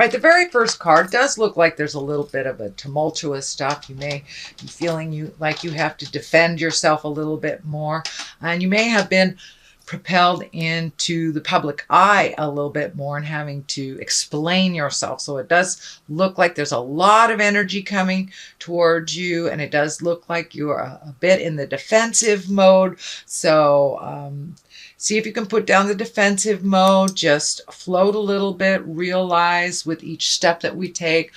Right, the very first card does look like there's a little bit of a tumultuous stuff. You may be feeling like you have to defend yourself a little bit more, and you may have been propelled into the public eye a little bit more and having to explain yourself. So it does look like there's a lot of energy coming towards you, and it does look like you're a bit in the defensive mode. So see if you can put down the defensive mode, just float a little bit, realize with each step that we take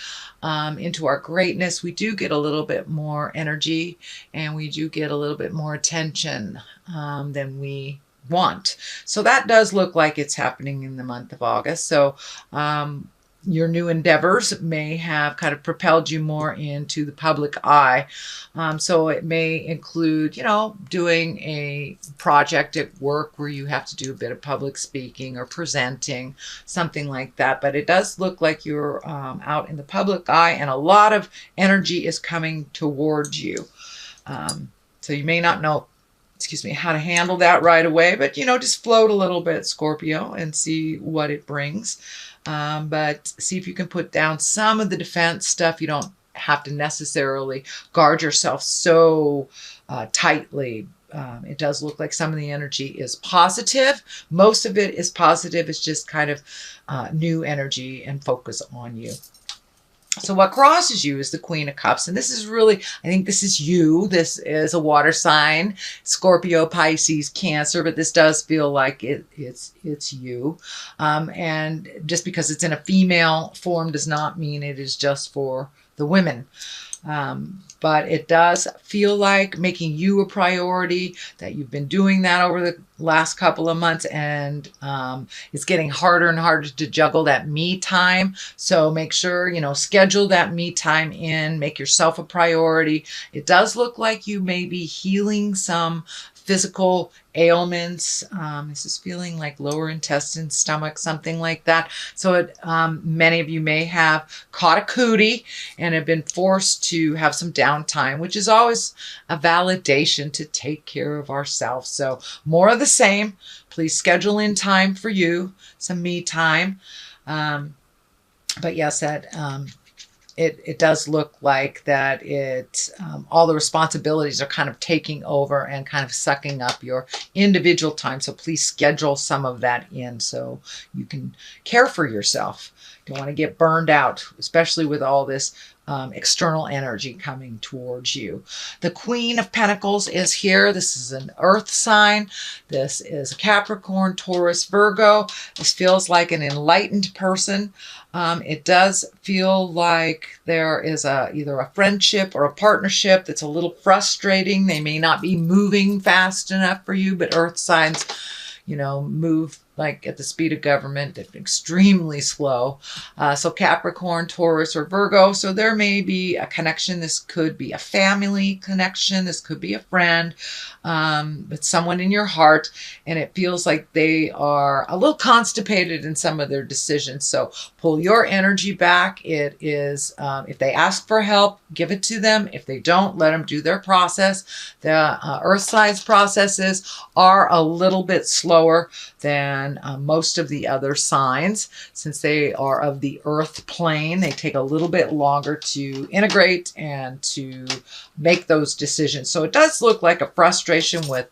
into our greatness, we do get a little bit more energy and we do get a little bit more attention than we want. So that does look like it's happening in the month of August. So your new endeavors may have kind of propelled you more into the public eye. So it may include, you know, doing a project at work where you have to do a bit of public speaking or presenting, something like that. But it does look like you're out in the public eye and a lot of energy is coming towards you. So you may not know, how to handle that right away, but, you know, just float a little bit, Scorpio, and see what it brings. But see if you can put down some of the defense stuff. You don't have to necessarily guard yourself so tightly. It does look like some of the energy is positive. Most of it is positive. It's just kind of new energy and focus on you. So what crosses you is the Queen of Cups. And this is really, I think this is you. This is a water sign, Scorpio, Pisces, Cancer, but this does feel like it's you. And just because it's in a female form does not mean it is just for the women. But it does feel like making you a priority, that you've been doing that over the last couple of months, and it's getting harder and harder to juggle that me time. So make sure, you know, schedule that me time in, make yourself a priority. It does look like you may be healing some physical ailments. This is feeling like lower intestine, stomach, something like that. So many of you may have caught a cootie and have been forced to have some downtime, which is always a validation to take care of ourselves. So more of the same. Please schedule in time for you, some me time. But yes, it does look like that all the responsibilities are kind of taking over and kind of sucking up your individual time. So please schedule some of that in so you can care for yourself. Don't want to get burned out, especially with all this external energy coming towards you. The Queen of Pentacles is here. This is an earth sign. This is a Capricorn, Taurus, Virgo. This feels like an enlightened person. It does feel like there is either a friendship or a partnership that's a little frustrating. They may not be moving fast enough for you, but earth signs, you know, move like at the speed of government, extremely slow. So Capricorn, Taurus, or Virgo. So there may be a connection. This could be a family connection. This could be a friend, but someone in your heart. And it feels like they are a little constipated in some of their decisions. So pull your energy back. It is, if they ask for help, give it to them. If they don't, let them do their process. The earth signs processes are a little bit slower than most of the other signs. Since they are of the earth plane, they take a little bit longer to integrate and to make those decisions. So it does look like a frustration with,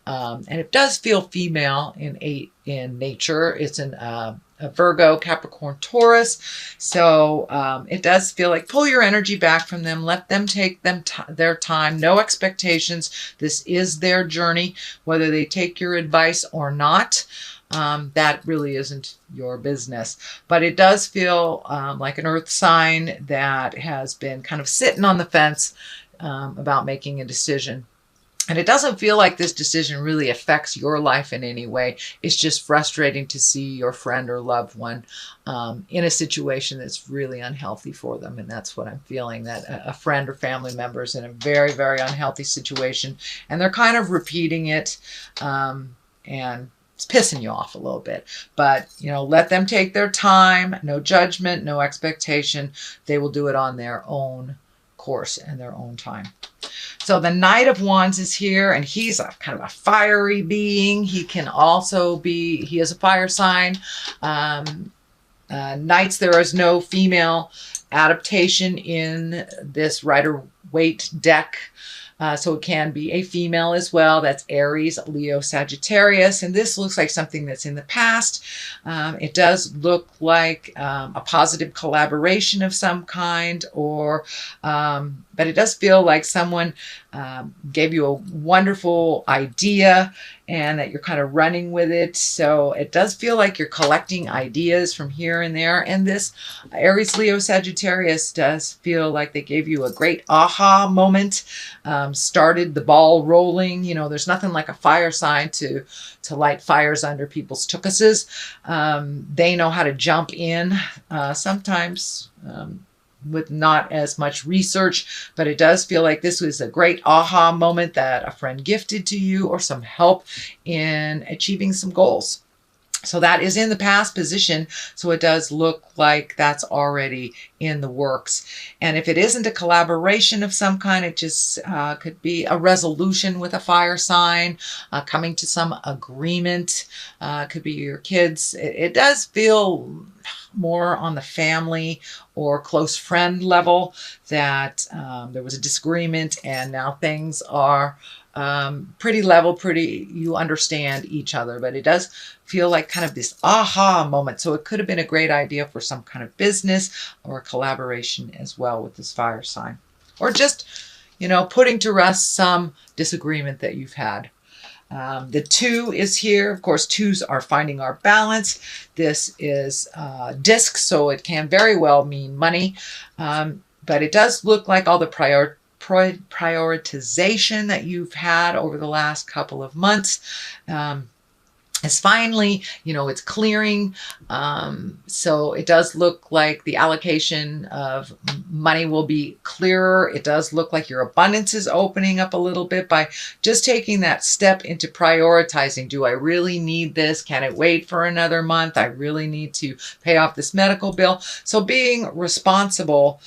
and it does feel female in nature. It's a Virgo, Capricorn, Taurus. So it does feel like pull your energy back from them. Let them take their time. No expectations. This is their journey, whether they take your advice or not. That really isn't your business. But it does feel like an earth sign that has been kind of sitting on the fence about making a decision. And it doesn't feel like this decision really affects your life in any way. It's just frustrating to see your friend or loved one in a situation that's really unhealthy for them. And that's what I'm feeling, that a friend or family member is in a very, very unhealthy situation. And they're kind of repeating it and it's pissing you off a little bit. But, you know, let them take their time. No judgment, no expectation. They will do it on their own course and their own time. So the Knight of Wands is here, and he's a kind of a fiery being. He can also be, he is a fire sign. Knights, there is no female adaptation in this Rider-Waite deck. So it can be a female as well. That's Aries, Leo, Sagittarius. And this looks like something that's in the past. It does look like a positive collaboration of some kind, but it does feel like someone gave you a wonderful idea and that you're kind of running with it. So it does feel like you're collecting ideas from here and there. And this Aries, Leo, Sagittarius does feel like they gave you a great aha moment, started the ball rolling. You know, there's nothing like a fire sign to light fires under people's tuchuses. They know how to jump in, sometimes with not as much research, but it does feel like this was a great aha moment that a friend gifted to you, or some help in achieving some goals. So that is in the past position. So it does look like that's already in the works. And if it isn't a collaboration of some kind, it just could be a resolution with a fire sign, coming to some agreement. Could be your kids. It does feel more on the family or close friend level that there was a disagreement and now things are pretty level, you understand each other. But it does feel like kind of this aha moment. So it could have been a great idea for some kind of business or a collaboration as well with this fire sign. Or just, you know, putting to rest some disagreement that you've had. The 2 is here. Of course, 2s are finding our balance. This is disc, so it can very well mean money. But it does look like all the prioritization that you've had over the last couple of months is finally, you know, it's clearing. So it does look like the allocation of money will be clearer. It does look like your abundance is opening up a little bit by just taking that step into prioritizing. Do I really need this? Can it wait for another month? I really need to pay off this medical bill. So being responsible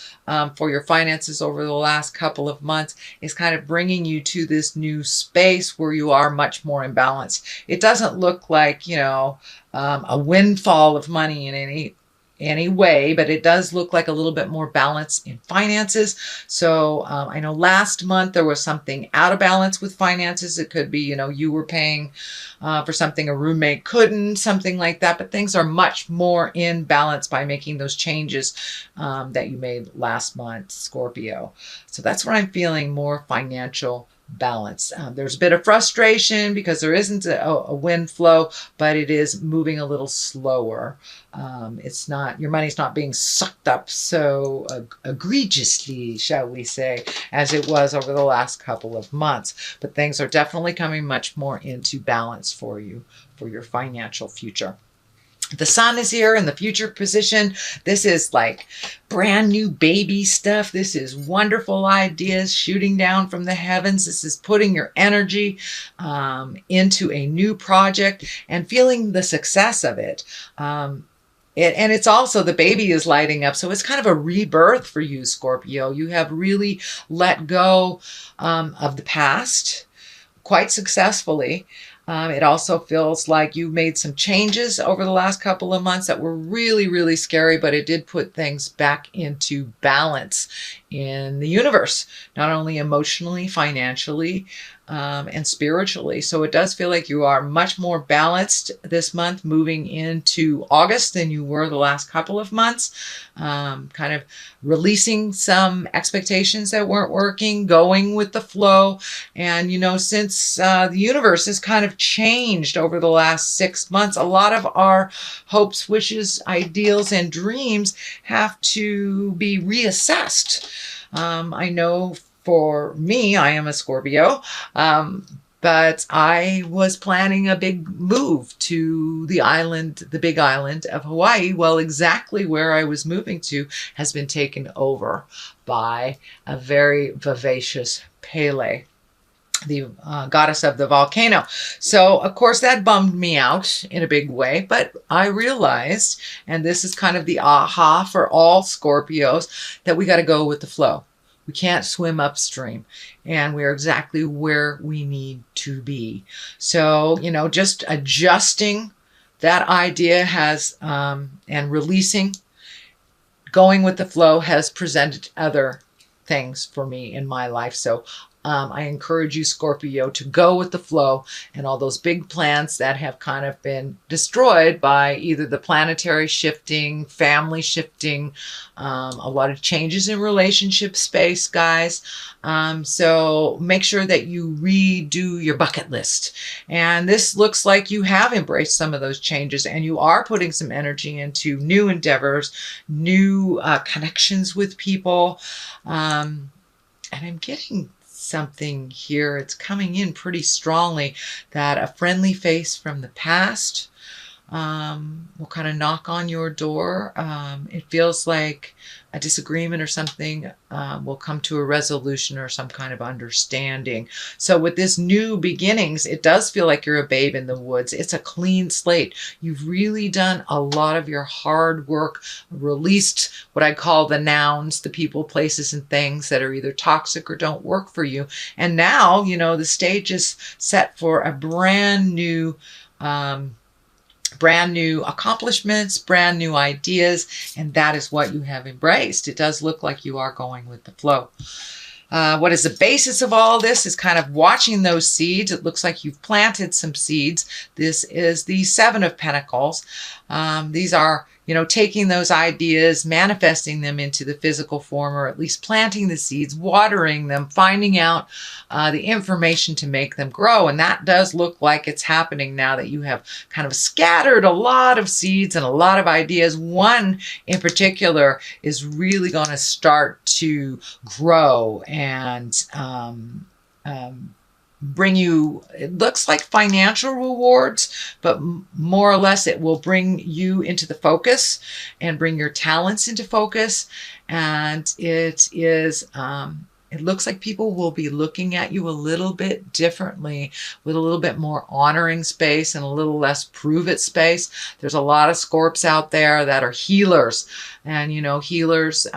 for your finances over the last couple of months is kind of bringing you to this new space where you are much more in balance. It doesn't look like, you know, a windfall of money in any way, but it does look like a little bit more balance in finances. So I know last month there was something out of balance with finances. It could be, you know, you were paying for something a roommate couldn't, something like that. But things are much more in balance by making those changes that you made last month, Scorpio. So that's what I'm feeling, more financial balance. There's a bit of frustration because there isn't a wind flow, but it is moving a little slower. It's not, your money's not being sucked up so egregiously, shall we say, as it was over the last couple of months. But things are definitely coming much more into balance for you, for your financial future. The sun is here in the future position. This is like brand new baby stuff. This is wonderful ideas shooting down from the heavens. This is putting your energy into a new project and feeling the success of it. And it's also, the baby is lighting up. So it's kind of a rebirth for you, Scorpio. You have really let go of the past quite successfully. It also feels like you made some changes over the last couple of months that were really, really scary, but it did put things back into balance in the universe, not only emotionally, financially, and spiritually. So it does feel like you are much more balanced this month moving into August than you were the last couple of months. Kind of releasing some expectations that weren't working, going with the flow. And, you know, since the universe has kind of changed over the last 6 months, a lot of our hopes, wishes, ideals, and dreams have to be reassessed. I know for me, I am a Scorpio, but I was planning a big move to the island, the big island of Hawaii. Well, exactly where I was moving to has been taken over by a very vivacious Pele, the goddess of the volcano. So, of course, that bummed me out in a big way, but I realized, and this is kind of the aha for all Scorpios, that we got to go with the flow. We can't swim upstream, and we're exactly where we need to be. So, you know, just adjusting that idea has, and releasing, going with the flow has presented other things for me in my life. So I encourage you, Scorpio, to go with the flow, and all those big plans that have kind of been destroyed by either the planetary shifting, family shifting, a lot of changes in relationship space, guys. So make sure that you redo your bucket list. And this looks like you have embraced some of those changes, and you are putting some energy into new endeavors, new connections with people. And I'm getting something here. It's coming in pretty strongly that a friendly face from the past will kind of knock on your door. It feels like a disagreement or something will come to a resolution or some kind of understanding. So with this new beginnings, it does feel like you're a babe in the woods. It's a clean slate. You've really done a lot of your hard work, released what I call the nouns, the people, places, and things that are either toxic or don't work for you. And now, you know, the stage is set for a brand new accomplishments, brand new ideas, and that is what you have embraced. It does look like you are going with the flow. What is the basis of all this is kind of watching those seeds. It looks like you've planted some seeds. This is the Seven of Pentacles. These are, you know, taking those ideas, manifesting them into the physical form, or at least planting the seeds, watering them, finding out the information to make them grow. And that does look like it's happening now that you have kind of scattered a lot of seeds and a lot of ideas. One in particular is really going to start to grow and bring you, it looks like financial rewards, but more or less it will bring you into the focus and bring your talents into focus. And it is, it looks like people will be looking at you a little bit differently, with a little bit more honoring space and a little less prove it space. There's a lot of Scorps out there that are healers. And, you know, healers,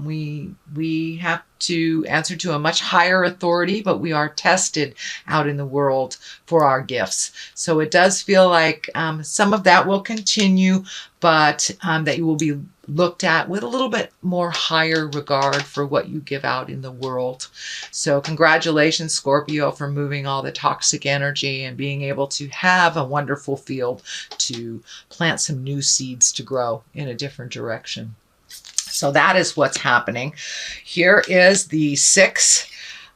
we have to answer to a much higher authority, but we are tested out in the world for our gifts. So it does feel like some of that will continue, but that you will be looked at with a little bit more higher regard for what you give out in the world. So congratulations, Scorpio, for moving all the toxic energy and being able to have a wonderful field to plant some new seeds to grow in a different direction. So that is what's happening. Here is the 6.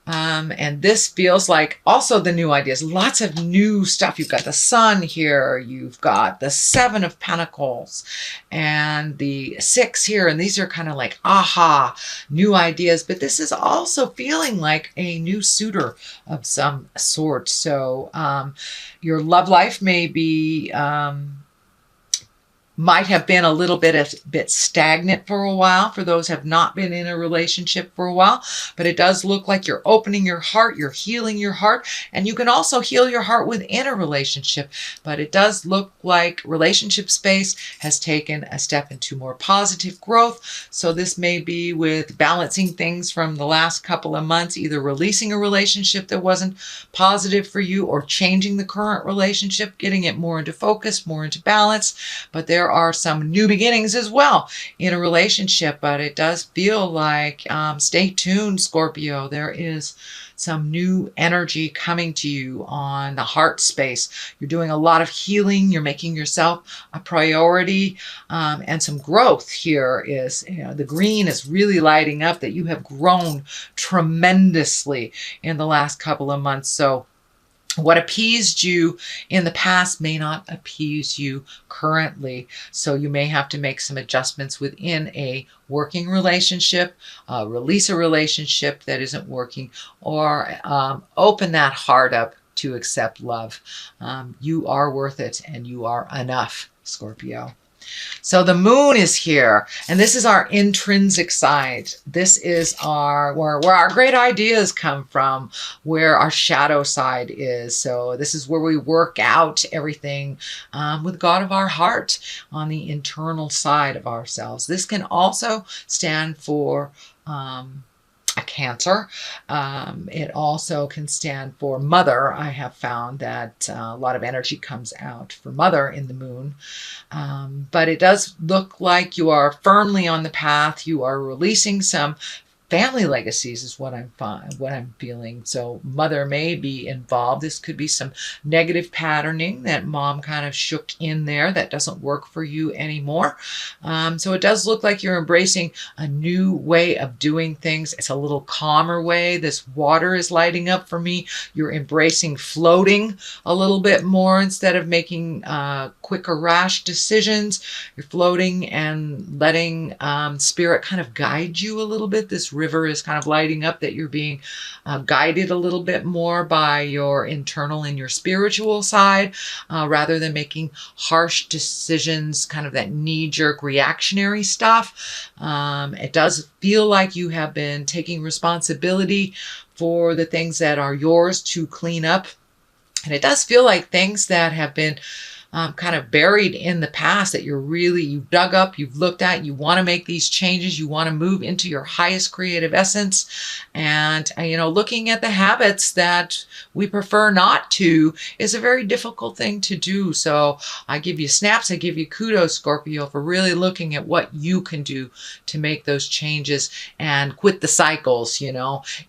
And this feels like also the new ideas, lots of new stuff. You've got the Sun here, you've got the 7 of Pentacles and the 6 here. And these are kind of like, aha, new ideas. But this is also feeling like a new suitor of some sort. So your love life may be, might have been a little bit stagnant for a while for those who have not been in a relationship for a while, but it does look like you're opening your heart, you're healing your heart, and you can also heal your heart within a relationship. But it does look like relationship space has taken a step into more positive growth. So this may be with balancing things from the last couple of months, either releasing a relationship that wasn't positive for you or changing the current relationship, getting it more into focus, more into balance. But there are some new beginnings as well in a relationship, but it does feel like, stay tuned, Scorpio. There is some new energy coming to you on the heart space. You're doing a lot of healing. You're making yourself a priority, and some growth here is, you know, the green is really lighting up that you have grown tremendously in the last couple of months. So what appeased you in the past may not appease you currently. So you may have to make some adjustments within a working relationship, release a relationship that isn't working, or open that heart up to accept love. You are worth it and you are enough, Scorpio. So the moon is here, and this is our intrinsic side. This is our where our great ideas come from, where our shadow side is. So this is where we work out everything with God of our heart on the internal side of ourselves. This can also stand for a Cancer. It also can stand for mother. I have found that a lot of energy comes out for mother in the moon. But it does look like you are firmly on the path. You are releasing some family legacies is what I'm feeling. So mother may be involved. This could be some negative patterning that mom kind of shook in there that doesn't work for you anymore. So it does look like you're embracing a new way of doing things. It's a little calmer way. This water is lighting up for me. You're embracing floating a little bit more instead of making quick or rash decisions. You're floating and letting spirit kind of guide you a little bit. This river is kind of lighting up that you're being guided a little bit more by your internal and your spiritual side, rather than making harsh decisions, kind of that knee-jerk reactionary stuff. It does feel like you have been taking responsibility for the things that are yours to clean up. And it does feel like things that have been kind of buried in the past that you've dug up, you've looked at, you want to make these changes, you want to move into your highest creative essence. And, looking at the habits that we prefer not to is a very difficult thing to do. So I give you snaps, I give you kudos, Scorpio, for really looking at what you can do to make those changes and quit the cycles.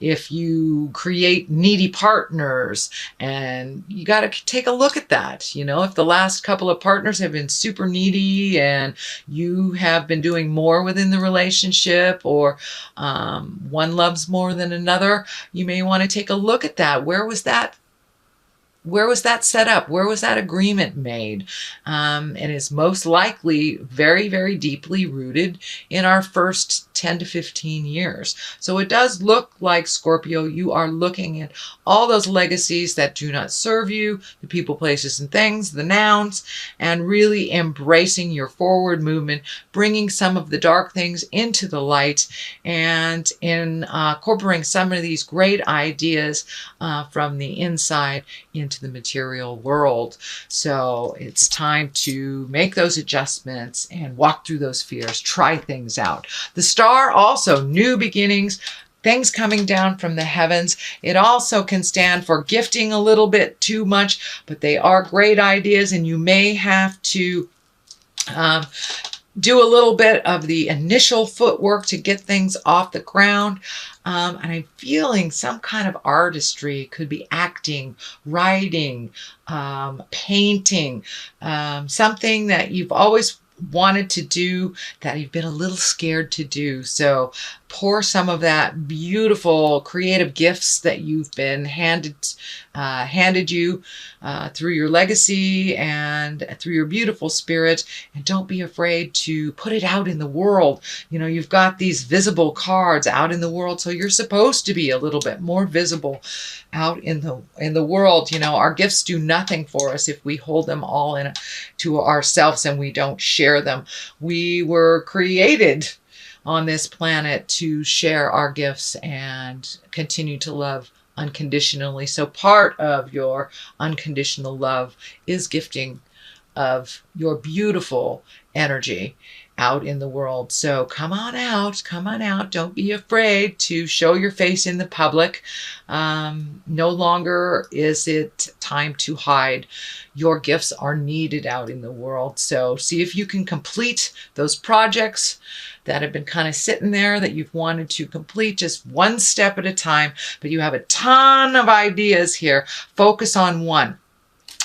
If you create needy partners, and you got to take a look at that. If the last couple of partners have been super needy and you have been doing more within the relationship, or one loves more than another, you may want to take a look at that. Where was that set up? Where was that agreement made? And it's most likely very, very deeply rooted in our first 10 to 15 years. So it does look like, Scorpio, you are looking at all those legacies that do not serve you, the people, places, and things, the nouns, and really embracing your forward movement, bringing some of the dark things into the light, and incorporating some of these great ideas from the inside into the material world. So it's time to make those adjustments and walk through those fears, try things out. The star also, new beginnings, things coming down from the heavens. It also can stand for gifting a little bit too much, but they are great ideas, and you may have to do a little bit of the initial footwork to get things off the ground. And I'm feeling some kind of artistry. It could be acting, writing, painting, something that you've always wanted to do that you've been a little scared to do. So pour some of that beautiful creative gifts that you've been handed you through your legacy and through your beautiful spirit, and don't be afraid to put it out in the world. You've got these visible cards out in the world, so you're supposed to be a little bit more visible out in the world. Our gifts do nothing for us if we hold them all to ourselves and we don't share them. We were created on this planet to share our gifts and continue to love unconditionally. So part of your unconditional love is gifting of your beautiful energy out in the world. So come on out. Don't be afraid to show your face in the public. No longer is it time to hide. Your gifts are needed out in the world. So see if you can complete those projects that have been kind of sitting there that you've wanted to complete, just one step at a time. But you have a ton of ideas here. Focus on one.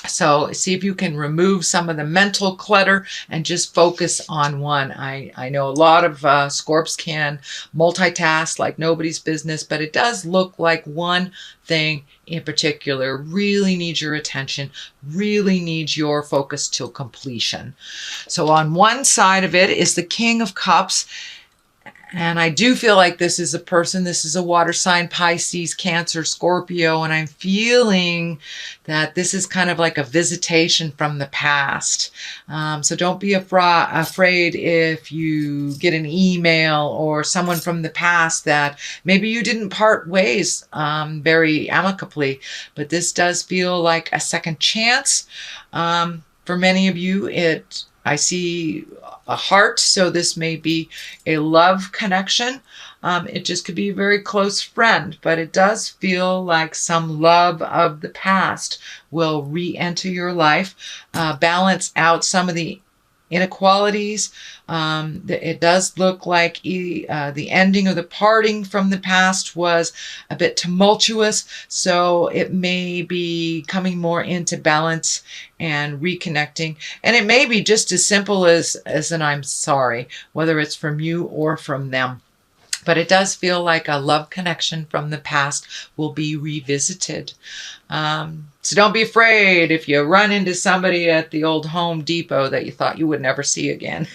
So see if you can remove some of the mental clutter and just focus on one. I know a lot of Scorps can multitask like nobody's business, but it does look like one thing in particular really needs your attention, really needs your focus till completion. So on one side of it is the King of Cups. And I do feel like this is a person, this is a water sign, Pisces, Cancer, Scorpio, and I'm feeling that this is kind of like a visitation from the past. So don't be afraid if you get an email or someone from the past that maybe you didn't part ways very amicably, but this does feel like a second chance. For many of you, it I see a heart, so this may be a love connection. It just could be a very close friend, but it does feel like some love of the past will re-enter your life, balance out some of the inequalities. It does look like the ending or the parting from the past was a bit tumultuous, so it may be coming more into balance and reconnecting. And it may be just as simple as an I'm sorry, whether it's from you or from them. But it does feel like a love connection from the past will be revisited. So don't be afraid if you run into somebody at the old Home Depot that you thought you would never see again.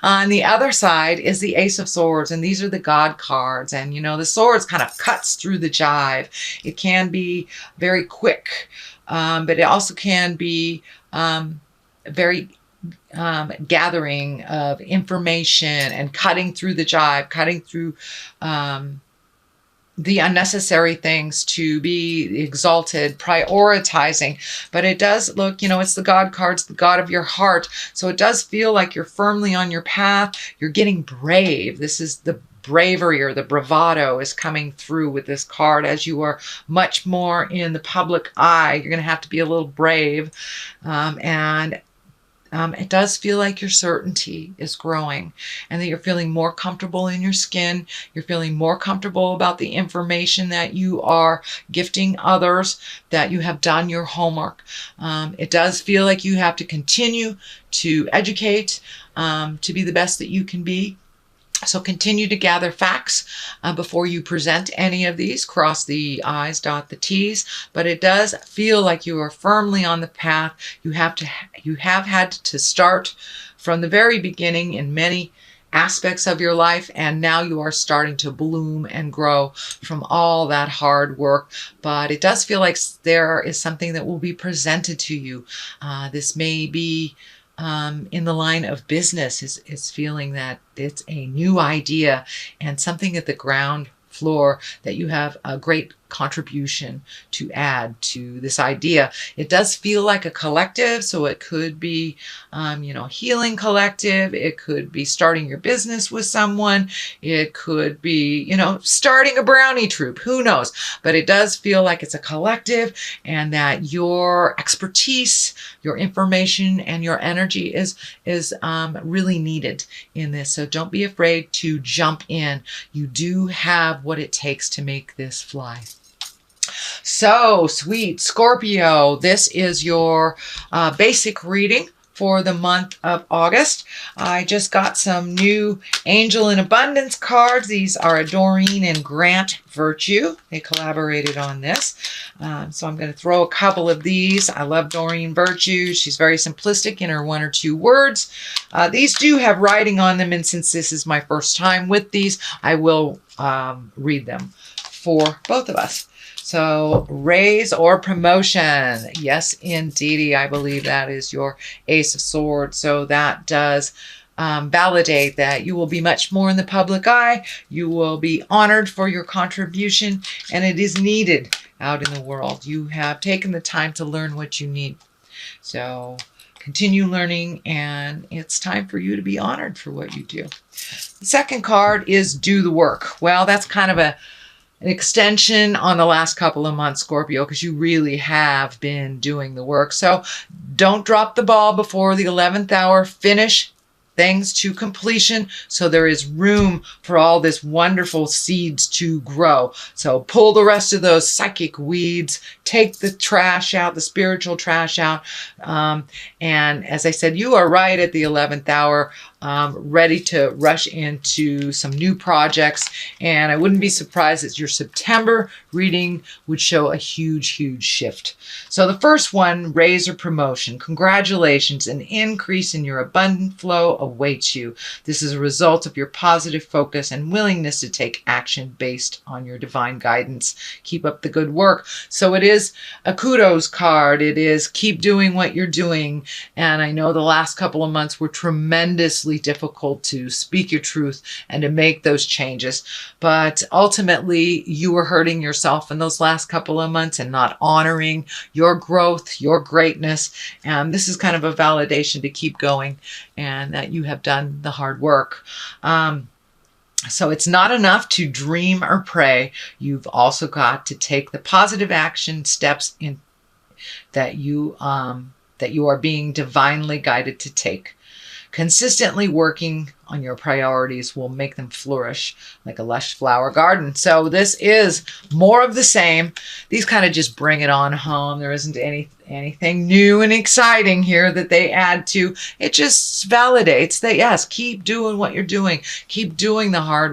On the other side is the Ace of Swords, and these are the God cards. And, you know, the swords kind of cuts through the jive. It can be very quick, but it also can be very gathering of information and cutting through the jive, cutting through the unnecessary things to be exalted, prioritizing. But it does look, you know, it's the God cards, the God of your heart. So it does feel like you're firmly on your path. You're getting brave. This is the bravery, or the bravado is coming through with this card. As you are much more in the public eye, you're going to have to be a little brave. It does feel like your certainty is growing, and that you're feeling more comfortable in your skin. You're feeling more comfortable about the information that you are gifting others, that you have done your homework. It does feel like you have to continue to educate, to be the best that you can be. So continue to gather facts before you present any of these. Cross the I's, dot the T's. But it does feel like you are firmly on the path. You have had to start from the very beginning in many aspects of your life, and now you are starting to bloom and grow from all that hard work. But it does feel like there is something that will be presented to you. This may be in the line of business, is feeling that it's a new idea and something at the ground floor that you have a great contribution to add to this idea. It does feel like a collective, so it could be, healing collective. It could be starting your business with someone. It could be, starting a brownie troop. Who knows? But it does feel like it's a collective, and that your expertise, your information, and your energy is really needed in this. So don't be afraid to jump in. You do have what it takes to make this fly. So, sweet Scorpio, this is your basic reading for the month of August. I just got some new Angel in Abundance cards. These are a Doreen and Grant Virtue. They collaborated on this. So I'm going to throw a couple of these. I love Doreen Virtue. She's very simplistic in her 1 or 2 words. These do have writing on them, and since this is my first time with these, I will read them for both of us. So, raise or promotion. Yes, indeedy. I believe that is your Ace of Swords. So that does validate that you will be much more in the public eye. You will be honored for your contribution, and it is needed out in the world. You have taken the time to learn what you need. So continue learning, and it's time for you to be honored for what you do. The second card is Do the Work. Well, that's kind of an extension on the last couple of months, Scorpio, because you really have been doing the work. So don't drop the ball before the 11th hour. Finish things to completion, so there is room for all this wonderful seeds to grow. So pull the rest of those psychic weeds, take the trash out, the spiritual trash out. And as I said, you are right at the 11th hour, ready to rush into some new projects. And I wouldn't be surprised that your September reading would show a huge, huge shift. So the first one, raise or promotion. Congratulations, an increase in your abundant flow of awaits you. This is a result of your positive focus and willingness to take action based on your divine guidance. Keep up the good work. So it is a kudos card. It is keep doing what you're doing. And I know the last couple of months were tremendously difficult to speak your truth and to make those changes. But ultimately, you were hurting yourself in those last couple of months and not honoring your growth, your greatness. And this is kind of a validation to keep going and that you have done the hard work. So it's not enough to dream or pray. You've also got to take the positive action steps in that you are being divinely guided to take. Consistently working on your priorities will make them flourish like a lush flower garden. So this is more of the same. These kind of just bring it on home. There isn't anything new and exciting here that they add to. It just validates that, yes, keep doing what you're doing. Keep doing the hard